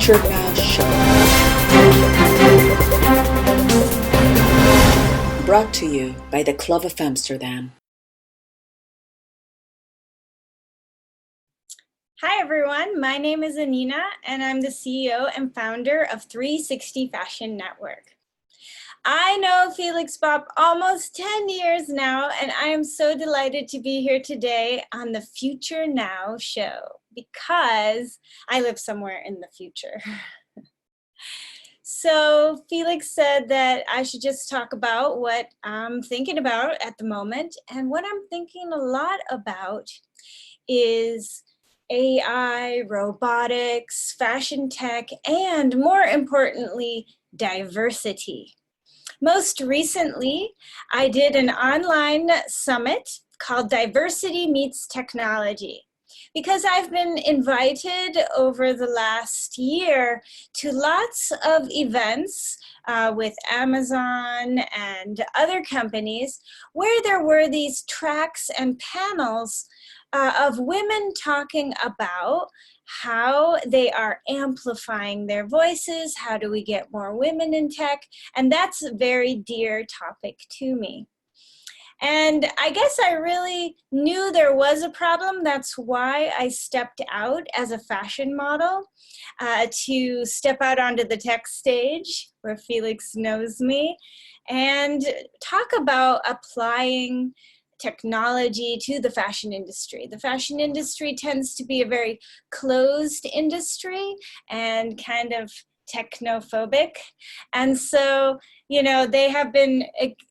Future Now Show. Brought to you by the Club of Amsterdam. Hi everyone, my name is Anina and I'm the CEO and founder of 360 Fashion Network. I know Felix Bob almost 10 years now, and I am so delighted to be here today on the Future Now show because I live somewhere in the future. So Felix said that I should just talk about what I'm thinking about at the moment, and what I'm thinking a lot about is AI, robotics, fashion tech, and more importantly, diversity. Most recently, I did an online summit called Diversity Meets Technology, because I've been invited over the last year to lots of events with Amazon and other companies where there were these tracks and panels of women talking about how they are amplifying their voices, how do we get more women in tech, and that's a very dear topic to me. And I guess I really knew there was a problem. That's why I stepped out as a fashion model to step out onto the tech stage where Felix knows me and talk about applying technology to the fashion industry. The fashion industry tends to be a very closed industry and kind of technophobic. And so, you know, they have been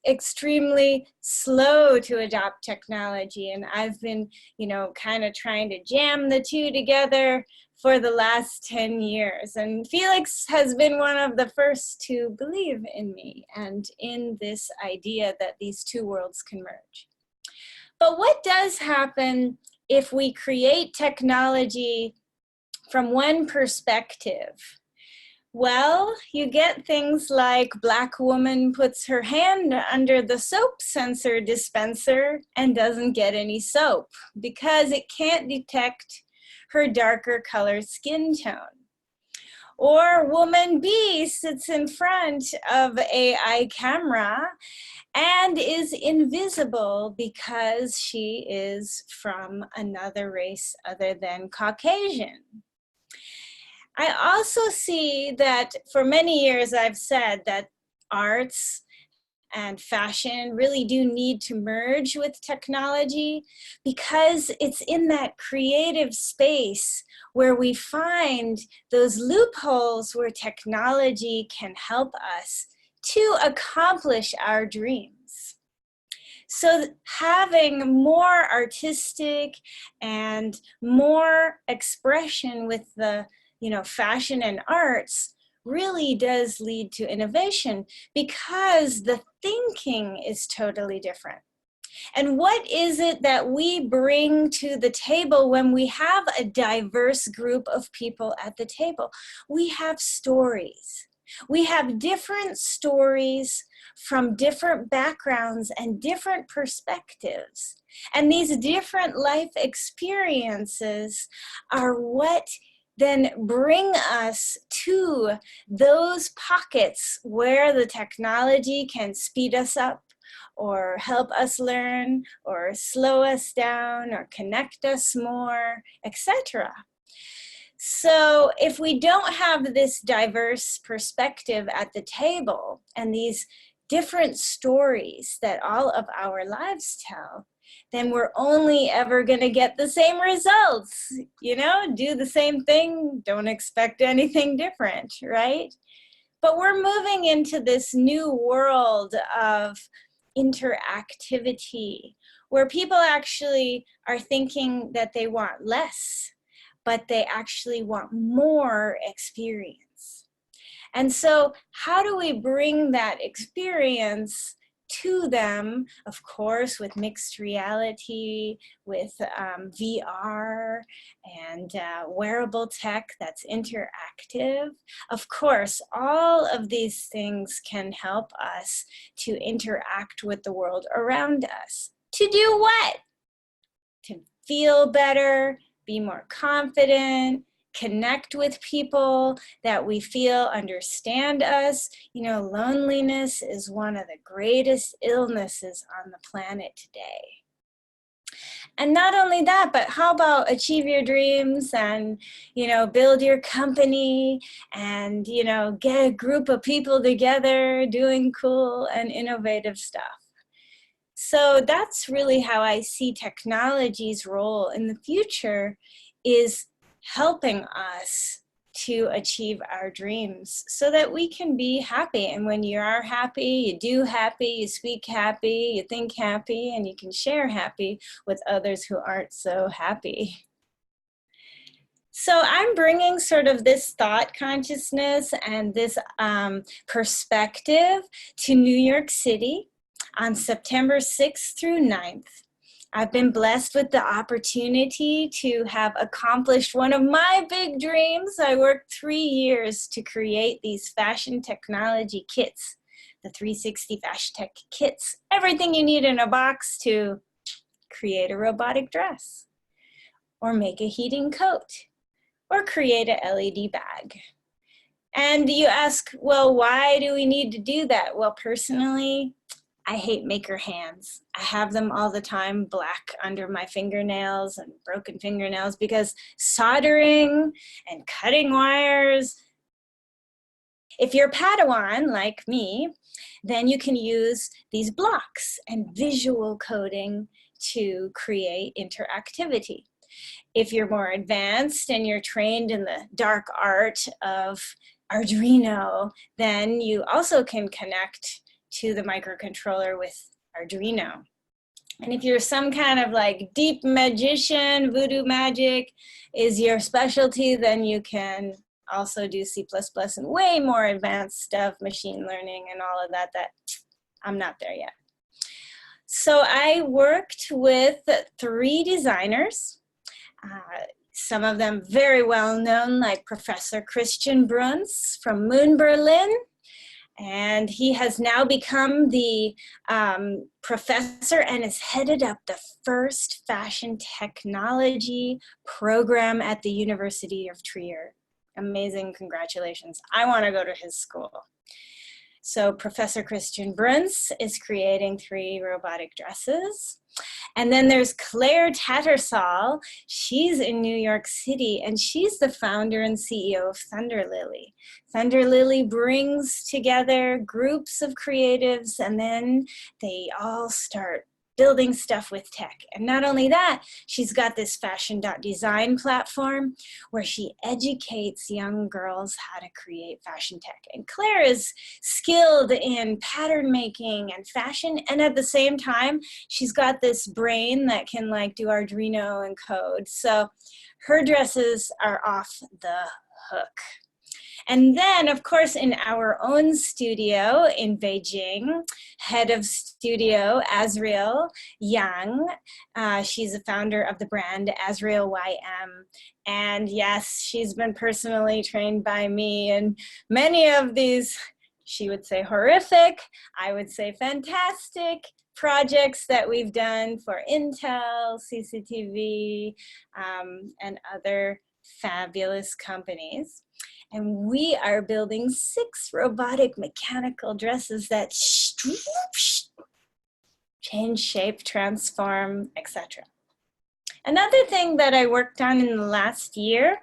extremely slow to adopt technology. And I've been, you know, kind of trying to jam the two together for the last 10 years. And Felix has been one of the first to believe in me and in this idea that these two worlds can merge. But what does happen if we create technology from one perspective? Well, you get things like Black woman puts her hand under the soap sensor dispenser and doesn't get any soap because it can't detect her darker color skin tone. Or woman B sits in front of AI camera and is invisible because she is from another race other than Caucasian. I also see that for many years I've said that arts and fashion really do need to merge with technology because it's in that creative space where we find those loopholes where technology can help us to accomplish our dreams. So having more artistic and more expression with the, you know, fashion and arts really does lead to innovation because the thinking is totally different. And what is it that we bring to the table when we have a diverse group of people at the table? We have stories. We have different stories from different backgrounds and different perspectives. And these different life experiences are what then bring us to those pockets where the technology can speed us up or help us learn or slow us down or connect us more, etc. So if we don't have this diverse perspective at the table and these different stories that all of our lives tell, then we're only ever going to get the same results. You know, do the same thing, don't expect anything different, right? But we're moving into this new world of interactivity where people actually are thinking that they want less, but they actually want more experience. And so how do we bring that experience to them, of course, with mixed reality, with VR and wearable tech that's interactive. Of course, all of these things can help us to interact with the world around us. To do what? To feel better, be more confident, connect with people that we feel understand us. You know, loneliness is one of the greatest illnesses on the planet today. And not only that, but how about achieve your dreams and, you know, build your company and, you know, get a group of people together doing cool and innovative stuff. So that's really how I see technology's role in the future, is helping us to achieve our dreams so that we can be happy. And when you are happy, you do happy, you speak happy, you think happy, and you can share happy with others who aren't so happy. So I'm bringing sort of this thought consciousness and this perspective to New York City on September 6th through 9th. I've been blessed with the opportunity to have accomplished one of my big dreams. I worked 3 years to create these fashion technology kits, the 360 Fashion Tech kits, everything you need in a box to create a robotic dress, or make a heating coat, or create a LED bag. And you ask, well, why do we need to do that? Well, personally, I hate maker hands. I have them all the time, black under my fingernails and broken fingernails, because soldering and cutting wires. If you're Padawan like me, then you can use these blocks and visual coding to create interactivity. If you're more advanced and you're trained in the dark art of Arduino, then you also can connect to the microcontroller with Arduino. And if you're some kind of like deep magician, voodoo magic is your specialty, then you can also do C++ and way more advanced stuff, machine learning and all of that, that I'm not there yet. So I worked with 3 designers, some of them very well known, like Professor Christian Bruns from Moon Berlin. And he has now become the professor and has headed up the first fashion technology program at the University of Trier. Amazing, congratulations. I want to go to his school. So Professor Christian Bruns is creating 3 robotic dresses. And then there's Claire Tattersall. She's in New York City, and she's the founder and CEO of Thunder Lily. Thunder Lily brings together groups of creatives, and then they all start building stuff with tech. And not only that, she's got this fashion.design platform where she educates young girls how to create fashion tech. And Claire is skilled in pattern making and fashion, and at the same time, she's got this brain that can like do Arduino and code. So her dresses are off the hook. And then, of course, in our own studio in Beijing, head of studio, Azriel Yang. She's a founder of the brand Azriel YM. And yes, she's been personally trained by me in many of these, she would say horrific, I would say fantastic projects that we've done for Intel, CCTV, and other fabulous companies. And we are building 6 robotic mechanical dresses that change shape, transform, etc. Another thing that I worked on in the last year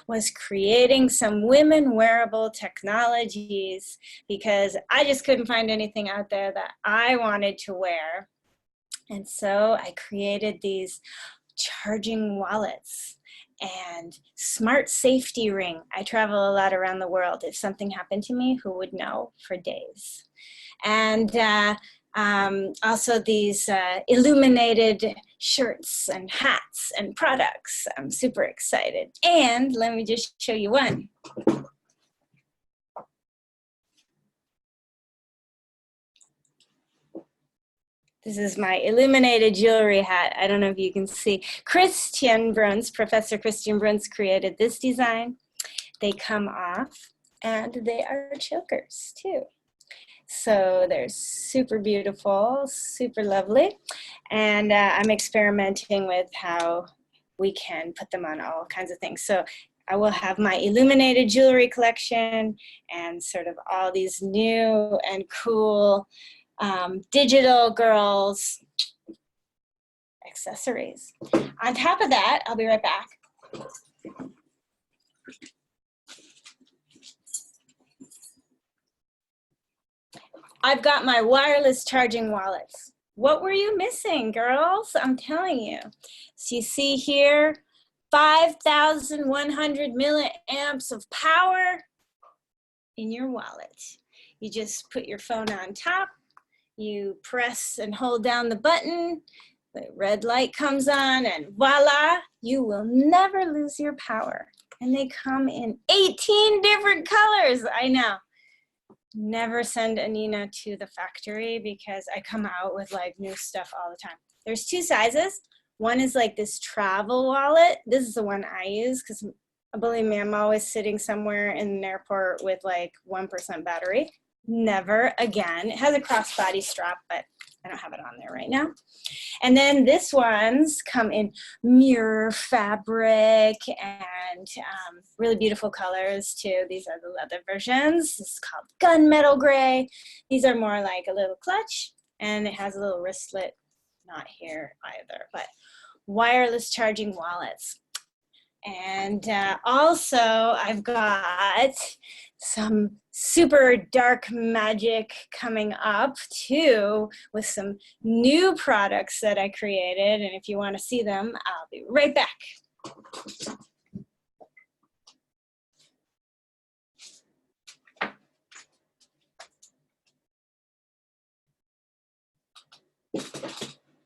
was creating some women wearable technologies, because I just couldn't find anything out there that I wanted to wear. And so I created these charging wallets and smart safety ring. I travel a lot around the world. If something happened to me, who would know for days? And also these illuminated shirts and hats and products. I'm super excited. And let me just show you one. This is my illuminated jewelry hat. I don't know if you can see. Christian Bruns, Professor Christian Bruns created this design. They come off and they are chokers too. So they're super beautiful, super lovely. And I'm experimenting with how we can put them on all kinds of things. So I will have my illuminated jewelry collection and sort of all these new and cool digital girls accessories. On top of that, I'll be right back. I've got my wireless charging wallets. What were you missing, girls? I'm telling you. So you see here, 5,100 milliamps of power in your wallet. You just put your phone on top, you press and hold down the button, the red light comes on, and voila, you will never lose your power. And they come in 18 different colors. I know. Never send Anina to the factory because I come out with like new stuff all the time. There's two sizes. One is like this travel wallet. This is the one I use because believe me, I'm always sitting somewhere in an airport with like 1% battery. Never again. It has a crossbody strap, but I don't have it on there right now. And then this ones come in mirror fabric and really beautiful colors too. These are the leather versions. This is called gunmetal gray. These are more like a little clutch, and it has a little wristlet, not here either, but wireless charging wallets. And also I've got some super dark magic coming up too with some new products that I created. And if you want to see them, I'll be right back.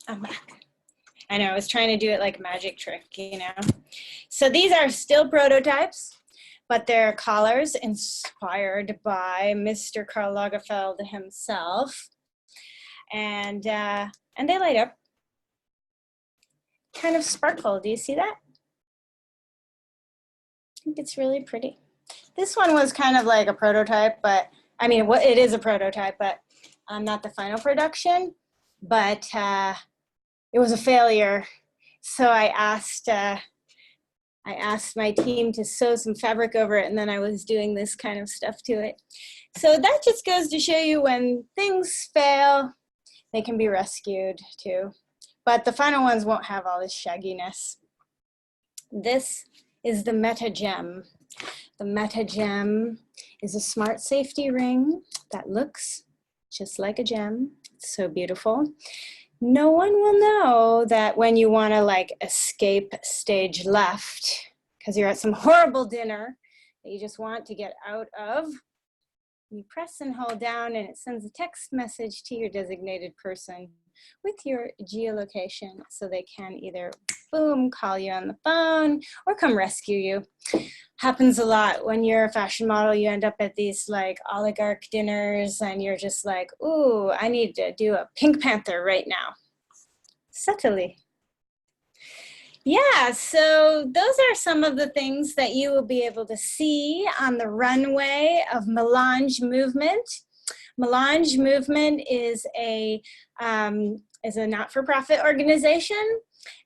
I'm back. I know, I was trying to do it like a magic trick, you know. So these are still prototypes, but they're collars inspired by Mr. Karl Lagerfeld himself. And they light up, kind of sparkle. Do you see that? I think it's really pretty. This one was kind of like a prototype, but I mean, it is a prototype, but not the final production. But it was a failure. So I asked my team to sew some fabric over it, and then I was doing this kind of stuff to it. So that just goes to show you when things fail, they can be rescued too. But the final ones won't have all this shagginess. This is the Meta Gem. The Meta Gem is a smart safety ring that looks just like a gem. It's so beautiful. No one will know that when you want to like escape stage left because you're at some horrible dinner that you just want to get out of, you press and hold down and it sends a text message to your designated person with your geolocation so they can either boom, call you on the phone or come rescue you. Happens a lot when you're a fashion model. You end up at these like oligarch dinners and you're just like, ooh, I need to do a Pink Panther right now. Subtly. Yeah, so those are some of the things that you will be able to see on the runway of Melange Movement. Melange Movement is a not-for-profit organization,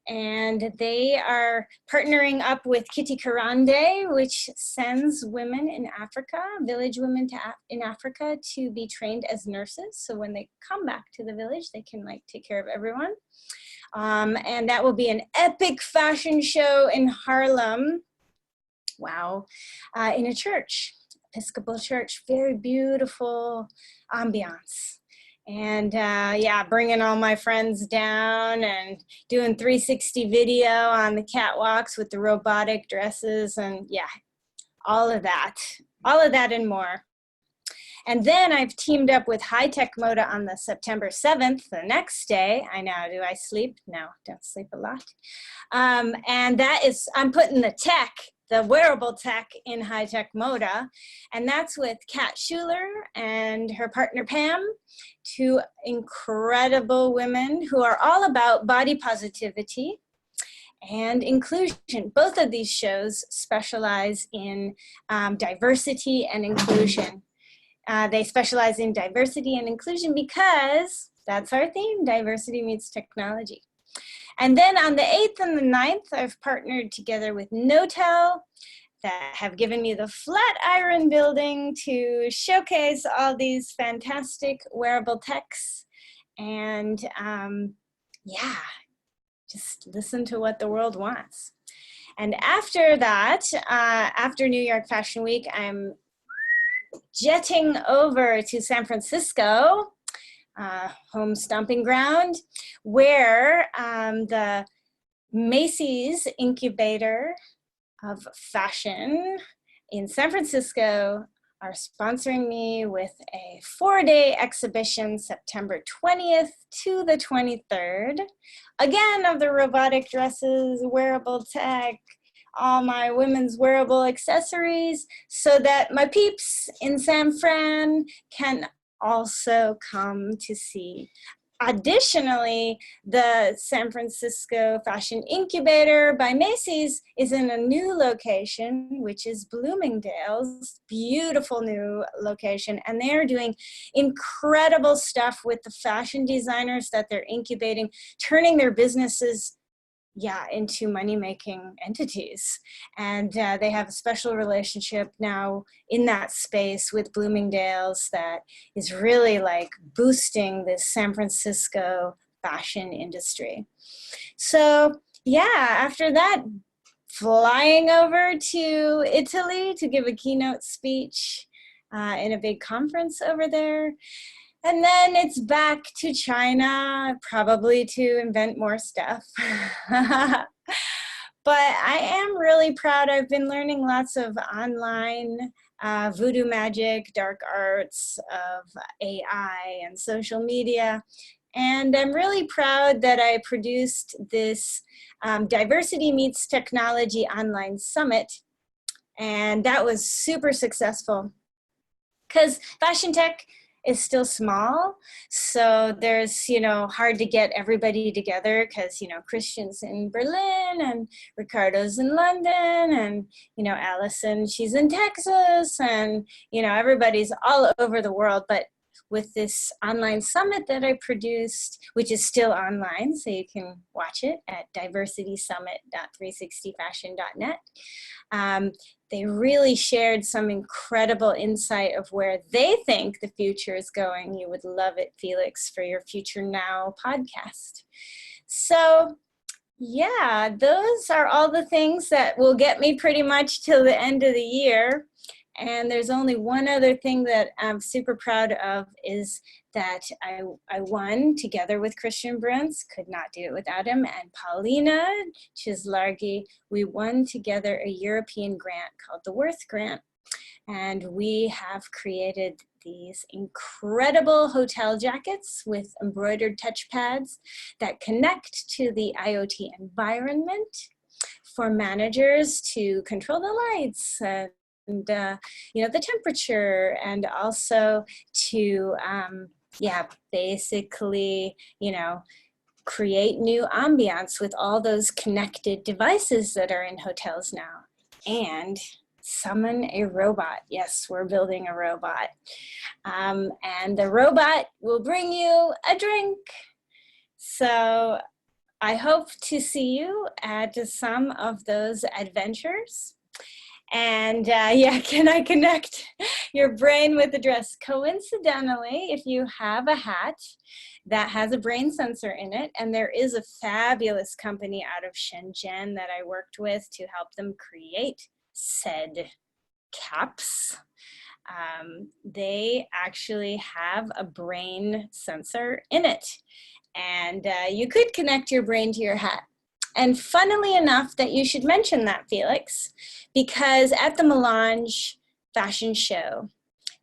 and they are partnering up with Kitty Karande, which sends women in Africa, village women in Africa, to be trained as nurses. So when they come back to the village, they can like take care of everyone. And that will be an epic fashion show in Harlem. Wow, in a church, Episcopal church, very beautiful ambiance. And yeah, bringing all my friends down and doing 360 video on the catwalks with the robotic dresses and yeah, all of that and more. And then I've teamed up with High Tech Moda on the September 7th, the next day. I know, do I sleep? No, don't sleep a lot. And that is, I'm putting the tech, the wearable tech in High Tech Moda. And that's with Kat Schuler and her partner Pam, two incredible women who are all about body positivity and inclusion. Both of these shows specialize in diversity and inclusion. They specialize in diversity and inclusion because that's our theme, diversity meets technology. And then on the 8th and the 9th, I've partnered together with Notel that have given me the Flatiron Building to showcase all these fantastic wearable techs. And yeah, just listen to what the world wants. And after that, after New York Fashion Week, I'm jetting over to San Francisco, home stomping ground, where the Macy's incubator of fashion in San Francisco are sponsoring me with a 4-day exhibition, September 20th to the 23rd. Again, of the robotic dresses, wearable tech, all my women's wearable accessories, so that my peeps in San Fran can also come to see. Additionally, the San Francisco Fashion Incubator by Macy's is in a new location, which is Bloomingdale's, beautiful new location. And they're doing incredible stuff with the fashion designers that they're incubating, turning their businesses into money-making entities. And they have a special relationship now in that space with Bloomingdale's that is really like boosting this San Francisco fashion industry. So yeah, after that, flying over to Italy to give a keynote speech in a big conference over there. And then it's back to China, probably to invent more stuff. But I am really proud. I've been learning lots of online voodoo magic, dark arts of AI and social media. And I'm really proud that I produced this Diversity Meets Technology online summit. And that was super successful because fashion tech is still small. So there's, hard to get everybody together because, Christian's in Berlin and Ricardo's in London and, Allison, she's in Texas and, everybody's all over the world. But with this online summit that I produced, which is still online, so you can watch it at diversitysummit.360fashion.net. They really shared some incredible insight of where they think the future is going. You would love it, Felix, for your Future Now podcast. So yeah, those are all the things that will get me pretty much till the end of the year. And there's only one other thing that I'm super proud of is that I won together with Christian Bruns, could not do it without him, and Paulina Chislargi, we won together a European grant called the Worth Grant. And we have created these incredible hotel jackets with embroidered touch pads that connect to the IoT environment for managers to control the lights, and the temperature, and also to basically create new ambiance with all those connected devices that are in hotels now, and summon a robot. Yes, we're building a robot, and the robot will bring you a drink. So I hope to see you at some of those adventures. And can I connect your brain with the dress? Coincidentally, if you have a hat that has a brain sensor in it, and there is a fabulous company out of Shenzhen that I worked with to help them create said caps, they actually have a brain sensor in it. And you could connect your brain to your hat. And funnily enough, that you should mention that, Felix, because at the Melange fashion show,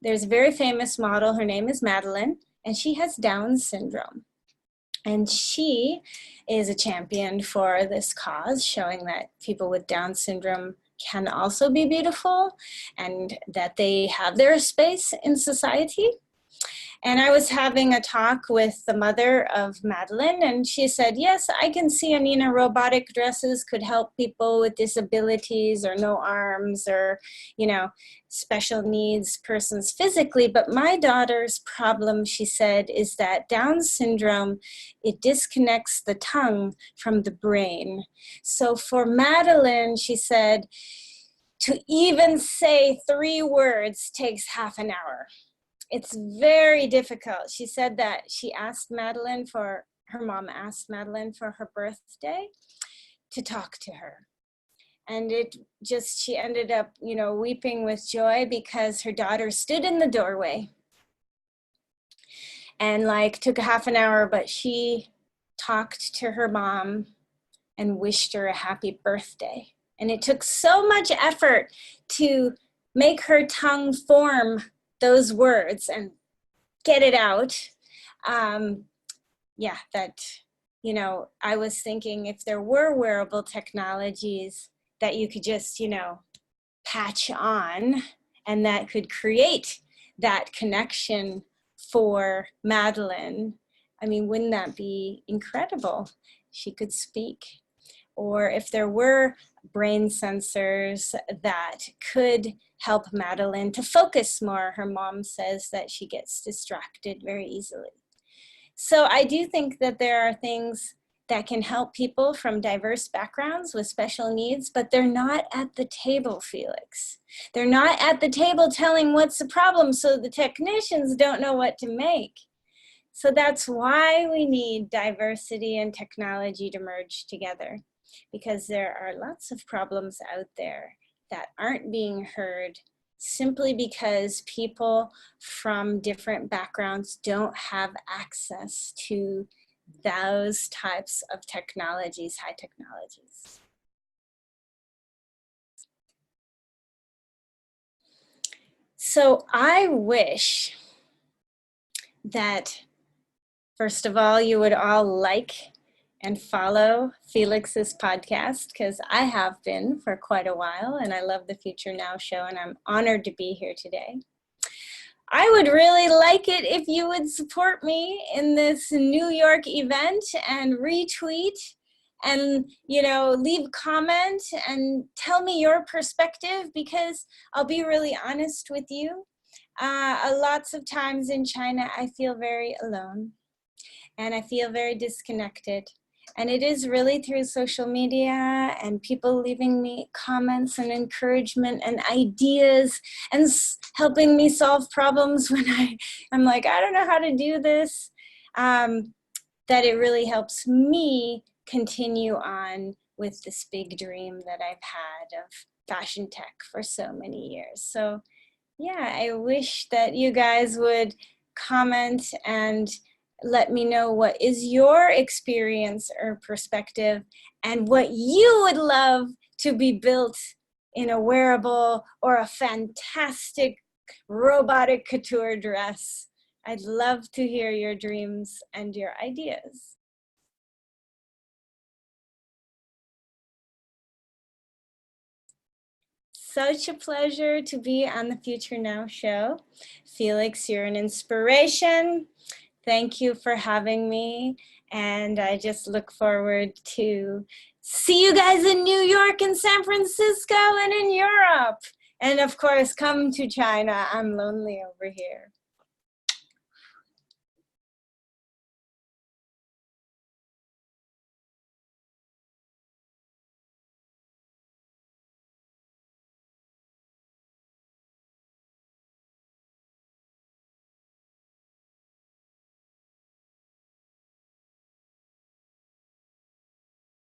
there's a very famous model. Her name is Madeline, and she has Down syndrome. And she is a champion for this cause, showing that people with Down syndrome can also be beautiful and that they have their space in society. And I was having a talk with the mother of Madeline, and she said, yes, I can see, Anina, robotic dresses could help people with disabilities or no arms or, special needs persons physically. But my daughter's problem, she said, is that Down syndrome, it disconnects the tongue from the brain. So for Madeline, she said, to even say 3 words takes half an hour. It's very difficult. She said that she asked Madeline for, her mom asked Madeline for her birthday to talk to her. And it just, she ended up, you know, weeping with joy because her daughter stood in the doorway and like took a half an hour, but she talked to her mom and wished her a happy birthday. And it took so much effort to make her tongue form those words and get it out. Yeah, that, you know, I was thinking if there were wearable technologies that you could just, you know, patch on and that could create that connection for Madeline, I mean, wouldn't that be incredible? She could speak. Or if there were brain sensors that could help Madeline to focus more. Her mom says that she gets distracted very easily. So I do think that there are things that can help people from diverse backgrounds with special needs, but they're not at the table, Felix. They're not at the table telling what's the problem, so the technicians don't know what to make. So that's why we need diversity and technology to merge together, because there are lots of problems out there that aren't being heard simply because people from different backgrounds don't have access to those types of technologies, high technologies. So I wish that, first of all, you would all like and follow Felix's podcast, because I have been for quite a while, and I love the Future Now show, and I'm honored to be here today. I would really like it if you would support me in this New York event and retweet and, you know, leave a comment and tell me your perspective, because I'll be really honest with you. Lots of times in China, I feel very alone and I feel very disconnected. And it is really through social media and people leaving me comments and encouragement and ideas and helping me solve problems when I'm like, I don't know how to do this, that it really helps me continue on with this big dream that I've had of fashion tech for so many years. So yeah, I wish that you guys would comment and let me know what is your experience or perspective and what you would love to be built in a wearable or a fantastic robotic couture dress. I'd love to hear your dreams and your ideas. Such a pleasure to be on the Future Now show. Felix, you're an inspiration. Thank you for having me. And I just look forward to see you guys in New York and San Francisco and in Europe. And of course, come to China. I'm lonely over here.